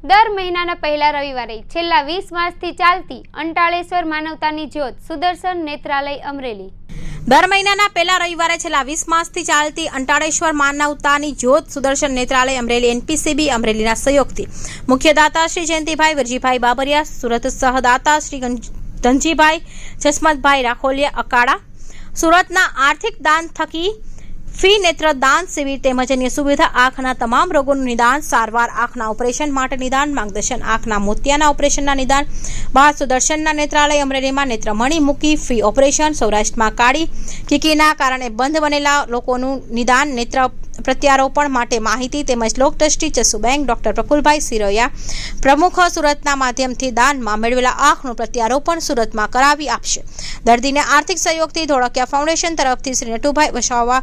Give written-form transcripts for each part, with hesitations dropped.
દર મહિનાના પહેલા રવિવારે છેલ્લા 20 માસથી ચાલતી અંટાળેશ્વર માનવતાની જ્યોત સુદર્શન નેત્રાલય અમરેલી। દર મહિનાના પહેલા રવિવારે છેલ્લા 20 માસથી ચાલતી અંટાળેશ્વર માનવતાની જ્યોત સુદર્શન નેત્રાલય અમરેલી એનપીસીબી અમરેલીના સહયોગથી મુખ્ય દાતા શ્રી જયંતિભાઈ વિરજીભાઈ બાબરિયા, સુરત સહદાતા શ્રી ધનજીભાઈ જસમતભાઈ રાખોલિયા અકાળા, સુરતના આર્થિક દાન થકી ફ્રી નેત્રદાન શિબિર તેમજ અન્ય સુવિધા, આંખના તમામ રોગોનું નિદાન, સારવાર, આંખના ઓપરેશન માટે નિદાન માર્ગદર્શન, આંખના મોતિયાના ઓપરેશનના નિદાન બાદ સુદર્શનના નેત્રાલય અમરેલીમાં નેત્રમણી મૂકી ફ્રી ઓપરેશન, સૌરાષ્ટ્રમાં કાળી કીકીના કારણે બંધ બનેલા લોકોનું નિદાન, નેત્ર પ્રત્યારોપણ માટે માહિતી તેમજ લોક ટ્રસ્ટી ચસુ બેંક ડોક્ટર પ્રફુલભાઈ સિરોયા પ્રમુખ સુરતના માધ્યમથી દાનમાં મેળવેલા આંખનું પ્રત્યારોપણ સુરતમાં કરાવી આપશે। દર્દીને આર્થિક સહયોગથી ધોળકિયા ફાઉન્ડેશન તરફથી શ્રી નટુભાઈ વસાવા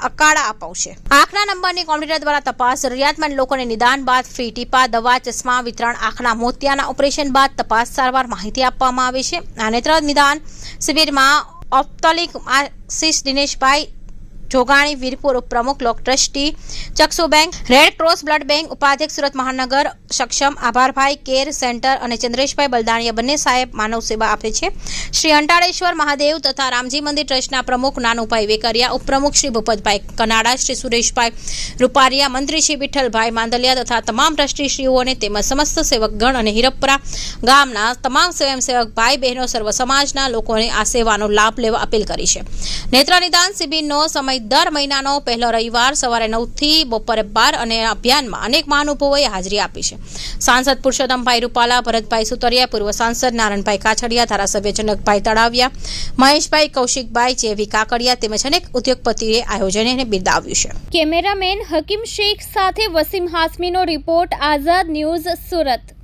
અકાળા અપાવશે। આંખના નંબરની કોમ્પ્યુટર દ્વારા તપાસ, જરૂરિયાતમંદ લોકોને નિદાન બાદ ફ્રી ટીપા, દવા, ચશ્મા વિતરણ, આંખના મોતિયાના ઓપરેશન બાદ તપાસ, સારવાર, માહિતી આપવામાં આવે છે। આ નેત્ર નિદાન શિબિરમાં ઓપ્ટોલિક આશિષ દિનેશભાઈ જોગાણી વીરપુર પ્રમુખ, લોક ટ્રસ્ટી ચક્ષુ bank, red cross blood bank ઉપાધ્યક્ષ સુરત મહાનગર સક્ષમ, આભારભાઈ કેર સેન્ટર અને ચંદ્રેશભાઈ બલદાણીયા બંને સાહેબ માનવ સેવા આપે છે। શ્રી અંટાળેશ્વર મહાદેવ તથા રામજી મંદિર ટ્રસ્ટના પ્રમુખ નાનુભાઈ વેકરિયા, ઉપપ્રમુખ શ્રી ભૂપતભાઈ કનાડા, શ્રી સુરેશભાઈ રૂપારિયા, મંત્રી શ્રી વિઠ્ઠલભાઈ માંદલિયા તથા તમામ ટ્રસ્ટીશ્રીઓને તેમજ સમસ્ત સેવકગણ અને હિરપરા ગામના તમામ સ્વયંસેવક ભાઈ બહેનો સર્વ સમાજના લોકોને આ સેવાનો લાભ લેવા અપીલ કરી છે। નેત્ર નિદાન શિબિરનો સમય દર મહિનાનો પહેલો રવિવાર સવારે 9 થી બપોરે 12 અને અભિયાનમાં અનેક મહાનુભાવોએ હાજરી આપી છે। સાંસદ પુરુષોત્તમભાઈ રૂપાલા, ભરતભાઈ સુતરિયા, પૂર્વ સાંસદ નારણભાઈ કાછડિયા, ધારાસભ્ય જનકભાઈ તળાવિયા, મહેશભાઈ કૌશિકભાઈ, જેવી કાકડિયા તેમજ અનેક ઉદ્યોગપતિઓએ આયોજનને બિરદાવ્યું છે। કેમેરામેન હકીમ શેખ સાથે વસીમ હાસમીનો રિપોર્ટ, આઝાદ ન્યૂઝ, સુરત।